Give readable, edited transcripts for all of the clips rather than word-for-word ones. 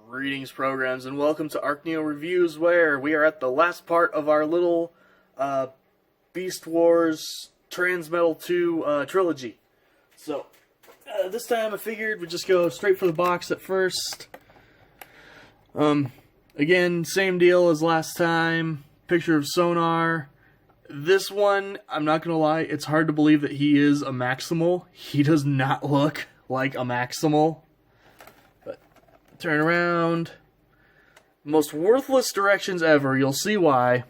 Greetings, programs, and welcome to ArcNeo Reviews, where we are at the last part of our little Beast Wars Transmetal 2 trilogy. So, this time I figured we'd just go straight for the box at first. Again, same deal as last time. Picture of Sonar. This one, I'm not gonna lie, it's hard to believe that he is a Maximal. He does not look like a Maximal. But, turn around. Most worthless directions ever, you'll see why.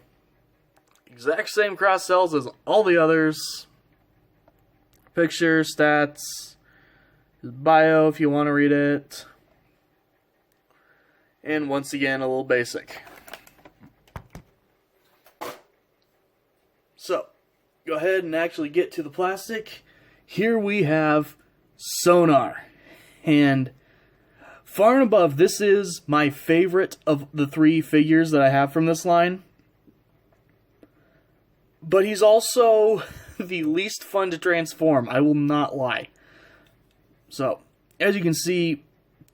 Exact same cross cells as all the others. Picture, stats, his bio if you want to read it. And once again, a little basic. So, go ahead and actually get to the plastic. Here we have Sonar. And far and above, this is my favorite of the three figures that I have from this line. But he's also the least fun to transform, I will not lie. So, as you can see,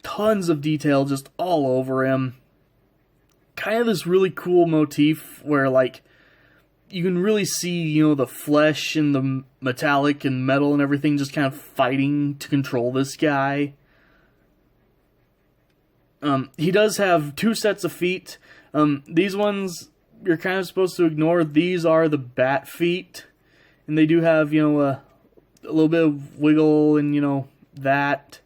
tons of detail just all over him. Kind of this really cool motif where, like, you can really see, you know, the flesh and the metallic and metal and everything just kind of fighting to control this guy. He does have two sets of feet. These ones you're kind of supposed to ignore. These are the bat feet. And they do have, you know, a little bit of wiggle and, you know, that.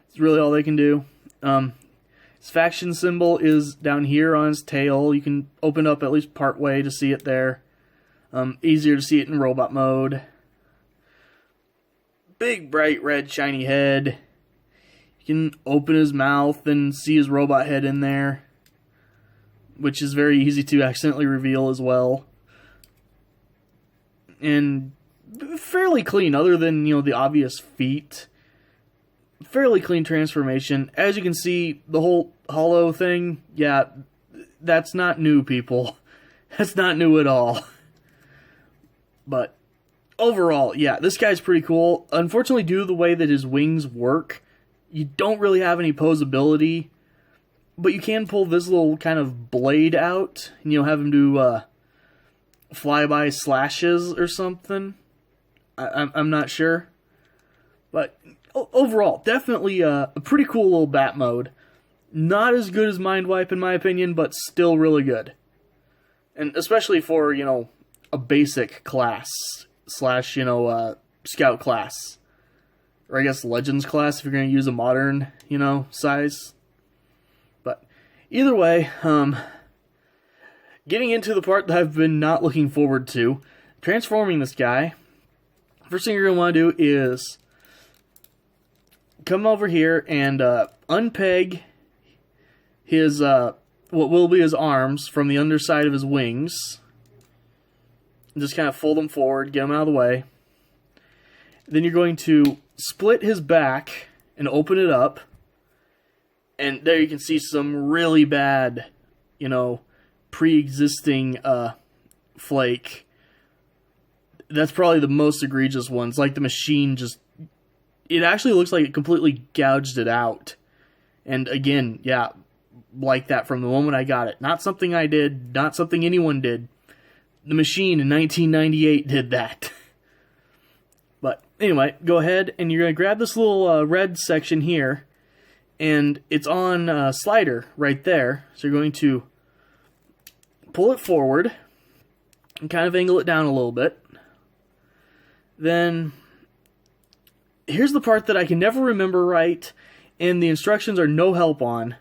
It's really all they can do. His faction symbol is down here on his tail. You can open up at least part way to see it there. Easier to see it in robot mode. Big, bright, red, shiny head. You can open his mouth and see his robot head in there, which is very easy to accidentally reveal as well. And fairly clean, other than, you know, the obvious feet. Fairly clean transformation. As you can see, the whole hollow thing, yeah, that's not new, people. That's not new at all. But overall, yeah, this guy's pretty cool. Unfortunately, due to the way that his wings work, you don't really have any poseability. But you can pull this little kind of blade out, and you'll have him do flyby slashes or something. I'm not sure. But overall, definitely a pretty cool little bat mode. Not as good as Mind Wipe in my opinion, but still really good. And especially for, you know, a basic class slash, you know, scout class. Or I guess Legends class if you're going to use a modern, you know, size. But either way, getting into the part that I've been not looking forward to, transforming this guy. First thing you're going to want to do is come over here and unpeg his, what will be his arms from the underside of his wings. And just kind of fold them forward, get them out of the way. Then you're going to split his back and open it up. And there you can see some really bad, you know, pre-existing flake. That's probably the most egregious ones. Like the machine just... It actually looks like it completely gouged it out. And again, yeah, like that from the moment I got it. Not something I did, not something anyone did. The machine in 1998 did that. But anyway, go ahead and you're going to grab this little red section here. And it's on slider right there. So you're going to pull it forward and kind of angle it down a little bit. Then here's the part that I can never remember right, and the instructions are no help on.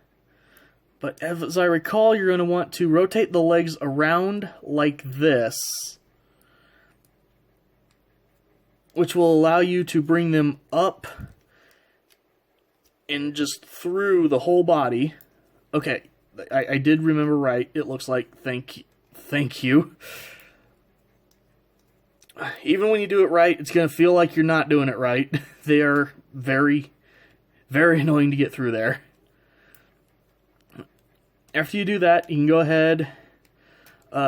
But as I recall, you're going to want to rotate the legs around like this, which will allow you to bring them up and just through the whole body. Okay, I did remember right. It looks like. Thank you. Even when you do it right, it's going to feel like you're not doing it right. They are very, very annoying to get through there. After you do that, you can go ahead,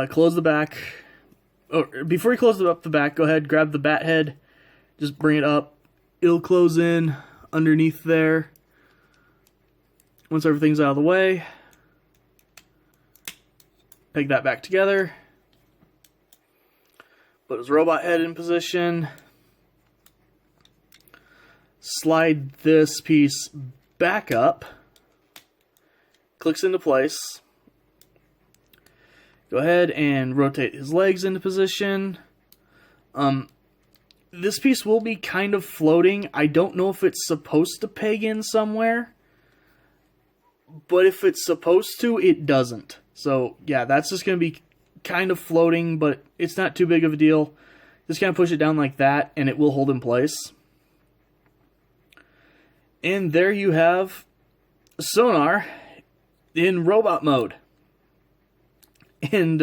close the back. Oh, before you close up the back, go ahead, grab the bat head, just bring it up. It'll close in underneath there. Once everything's out of the way, peg that back together. Put his robot head in position. Slide this piece back up. Clicks into place. Go ahead and rotate his legs into position. This piece will be kind of floating. I don't know if it's supposed to peg in somewhere, but if it's supposed to, it doesn't. So yeah, that's just going to be kind of floating, but it's not too big of a deal. Just kind of push it down like that, and it will hold in place. And there you have Sonar in robot mode. And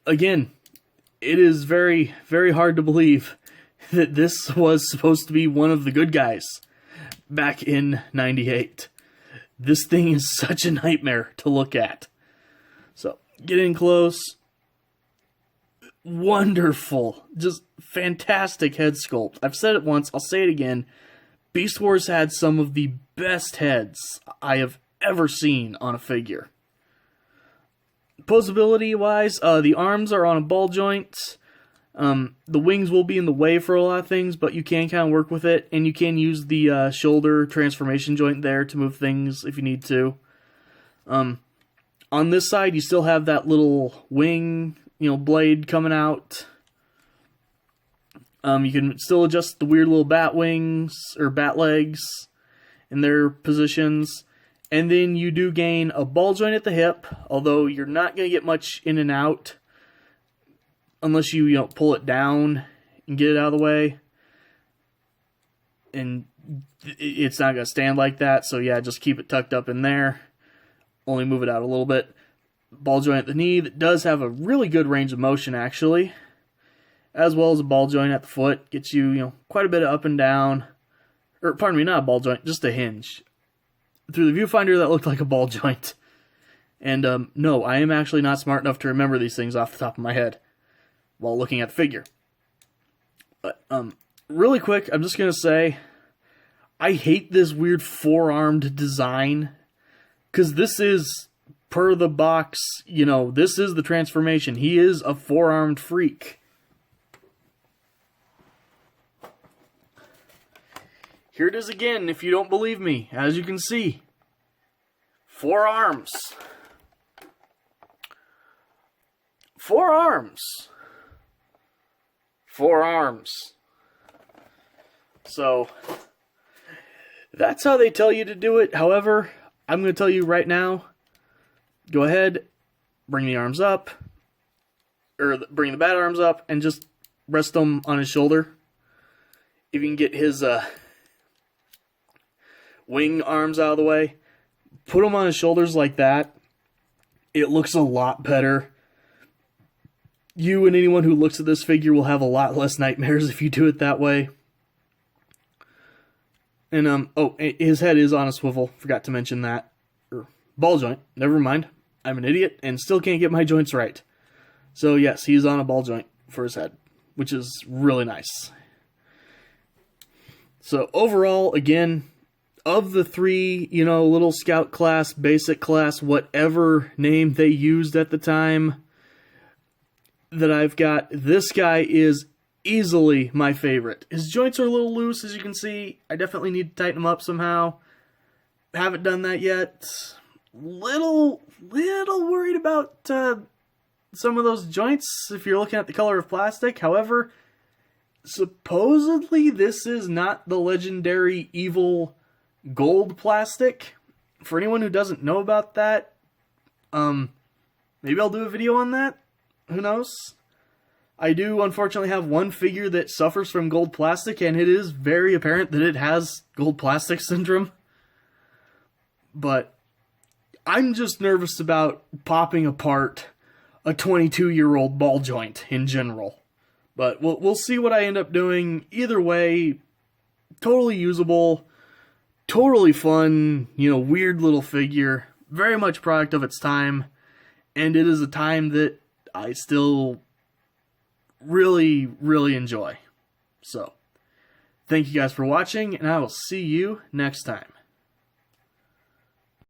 again, it is very, very hard to believe that this was supposed to be one of the good guys back in '98. This thing is such a nightmare to look at. So, get in close. Wonderful. Just fantastic head sculpt. I've said it once, I'll say it again. Beast Wars had some of the best heads I have ever seen on a figure. Poseability wise, the arms are on a ball joint. The wings will be in the way for a lot of things, but you can kind of work with it, and you can use the shoulder transformation joint there to move things if you need to. On this side, you still have that little wing, blade coming out. You can still adjust the weird little bat wings or bat legs in their positions. And then you do gain a ball joint at the hip, although you're not going to get much in and out unless you pull it down and get it out of the way. And it's not going to stand like that, so yeah, just keep it tucked up in there. Only move it out a little bit. Ball joint at the knee that does have a really good range of motion, actually. As well as a ball joint at the foot. Gets you, quite a bit of up and down. Or, pardon me, not a ball joint, just a hinge. Through the viewfinder, that looked like a ball joint. And, no, I am actually not smart enough to remember these things off the top of my head while looking at the figure. But, really quick, I'm just going to say, I hate this weird four-armed design. Because this is, per the box, this is the transformation. He is a four-armed freak. Here it is again, if you don't believe me. As you can see, 4 arms. 4 arms. 4 arms. So, that's how they tell you to do it. However, I'm going to tell you right now, go ahead, bring the arms up, or bring the bat arms up, and just rest them on his shoulder. If you can get his, wing arms out of the way, put them on his shoulders like that. It looks a lot better. You and anyone who looks at this figure will have a lot less nightmares if you do it that way. And, his head is on a swivel. Forgot to mention that. Or, ball joint. Never mind. I'm an idiot and still can't get my joints right. So, yes, he's on a ball joint for his head, which is really nice. So, overall, again, of the 3, little scout class, basic class, whatever name they used at the time that I've got, this guy is easily my favorite. His joints are a little loose, as you can see. I definitely need to tighten them up somehow. Haven't done that yet. Little worried about some of those joints if you're looking at the color of plastic. However, supposedly this is not the legendary evil gold plastic. For anyone who doesn't know about that, maybe I'll do a video on that. Who knows? I do unfortunately have one figure that suffers from gold plastic, and it is very apparent that it has gold plastic syndrome. But I'm just nervous about popping apart a 22-year-old ball joint in general. But we'll see what I end up doing. Either way, totally usable. Totally fun, weird little figure. Very much product of its time. And it is a time that I still really, really enjoy. So, thank you guys for watching, and I will see you next time.